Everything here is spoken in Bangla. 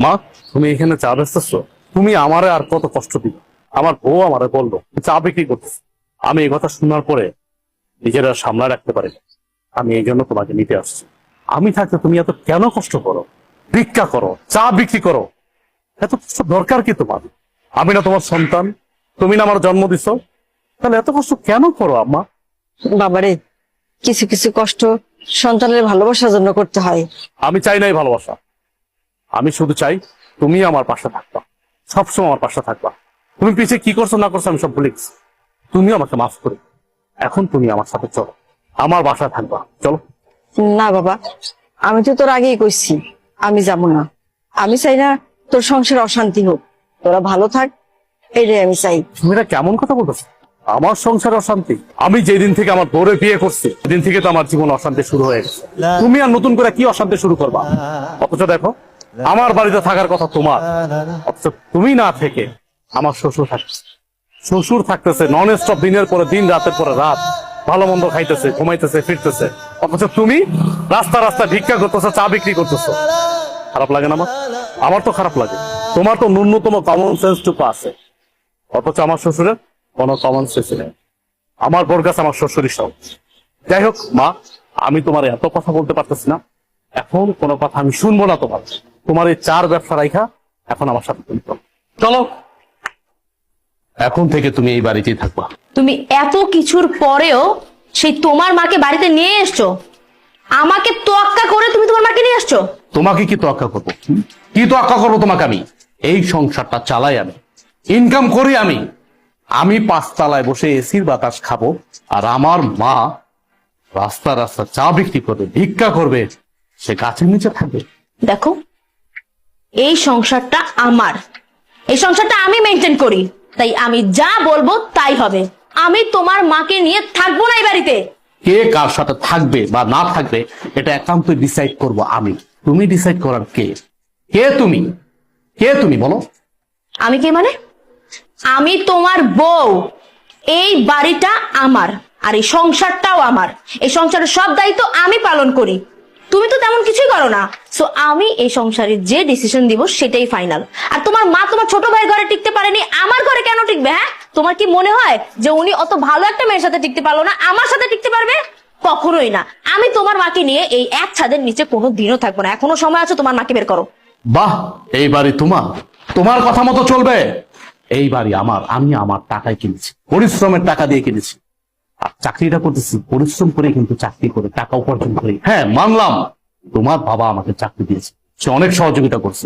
মা, তুমি এখানে চা বেচতেছো? তুমি আমারে আর কত কষ্ট দিবে? আমার বউ আমারে বললো চা বিক্রি করতেছে। আমি এই কথা শোনার পরে নিজেরা সামলা রাখতে পারি না। আমি এই জন্য তোমাকে নিতে আসছি। আমি থাকতে তুমি এত কেন কষ্ট করো? ভিক্ষা করো, চা বিক্রি করো, এত কষ্ট দরকার কি তোমার? আমি না তোমার সন্তান? তুমি না আমার জন্ম দিছো? তাহলে এত কষ্ট কেন করো আম্মা? বাবারে, কিছু কিছু কষ্ট সন্তানের ভালোবাসার জন্য করতে হয়। আমি চাই নাই ভালোবাসা, আমি শুধু চাই তুমি আমার পাশে থাকবা, সবসময় আমার পাশে থাকবা। তুমি পিছিয়ে কি করছো না করছো আমি সব ভুলে গেছি। তুমি আমাকে মাফ করে এখন তুমি আমার সাথে চলো, আমার বাসায় থাকবা, চলো। না বাবা, আমি তো তোর আগেই কইছি আমি যাব না। আমি চাই না তোর সংসার অশান্তি হোক, তোরা ভালো থাক, এটাই আমি চাই। তুমি এটা কেমন কথা বলতেছো? আমার সংসার অশান্তি? আমি যেদিন থেকে আমার বউরে বিয়ে করছি সেদিন থেকে তো আমার জীবন অশান্তি শুরু হয়ে গেছে। তুমি আর নতুন করে কি অশান্তি শুরু করবা? অথচ দেখো, আমার বাড়িতে থাকার কথা তোমার, অথচ তুমি না থেকে আমার শ্বশুর থাকছে। শ্বশুর থাকতেছে নন স্টপ, দিনের পরে দিন, রাতের পরে রাত, ভালো মন্দ খাইতেছে, ঘুমাইতেছে, ফিরতেছে। অথচ তুমি রাস্তা রাস্তা ভিক্ষা করতেছো, চা বিক্রি করতেছো। খারাপ লাগে না আমার? আমার তো খারাপ লাগে। তোমার তো ন্যূনতম কমন সেন্সটুকু আছে, অথচ আমার শ্বশুরের কোনো কমন সেন্স নেই। আমার বোর কাছে আমার শ্বশুরই সব। যাই হোক মা, আমি তোমার এত কথা বলতে পারতেছি না, এখন কোনো কথা আমি শুনবো না তোমার। তোমার এই চার ব্যবসা রাইখা এখন আমার সাথে তুমি চলো। এখন থেকে তুমি এই বাড়িতেই থাকবা। তুমি এত কিছুর পরেও সেই তোমার মাকে বাড়িতে নিয়ে এসছো, আমাকে তোয়াক্কা করে তুমি তোমার মাকে নিয়ে আসছো। তোমাকে কি তোয়াক্কা করবো? কি তোয়াক্কা করবো তোমাকে? আমি এই সংসারটা চালাই, আমি ইনকাম করি। আমি পাঁচতলায় বসে এসির বাতাস খাবো, আর আমার মা রাস্তা রাস্তা চা বিক্রি করবে, ভিক্ষা করবে, সে গাছের নিচে থাকবে। দেখো, এই সংসারটা আমার, এই সংসারটা আমি মেনটেন করি, তাই আমি যা বলবো তাই হবে। আমি তোমার মাকে নিয়ে থাকবো না এই বাড়িতে। কে কার সাথে থাকবে বা না থাকবে এটা একান্ত ডিসাইড করব আমি। তুমি ডিসাইড করার কে? কে তুমি? কে তুমি বলো? আমি কে মানে? আমি তোমার বউ। এই বাড়িটা আমার, আর এই সংসারটাও আমার। এই সংসারের সব দায়িত্ব আমি পালন করি, তুমি তো তেমন কিছুই করো না। সো আমি এই সংসারে যে ডিসিশন দিব সেটাই ফাইনাল। আর তোমার মা তোমার ছোট ভাই ঘরে টিকতে পারেনি, আমার ঘরে কেন টিকবে? হ্যাঁ, তোমার কি মনে হয় যে উনি অত ভালো একটা মেয়ের সাথে টিকতে পারলো না, আমার সাথে টিকতে পারবে? কখনোই না। আমি তোমার মাকে নিয়ে এই এক ছাদের নিচে কোনো দিনও থাকবো না। এখনো সময় আছে, তোমার মাকে বের করো। বাহ, এই বাড়ি তোমার, তোমার কথা মতো চলবে। এই বাড়ি আমার, আমি আমার টাকায় কিনেছি, পরিশ্রমের টাকা দিয়ে কিনেছি। আর চাকরিটা করতেছি পরিশ্রম করে, কিন্তু চাকরি করে টাকা উপার্জন করি। হ্যাঁ মানলাম, তোমার বাবা আমাকে চাকরি দিয়েছে, সে অনেক সহযোগিতা করছে,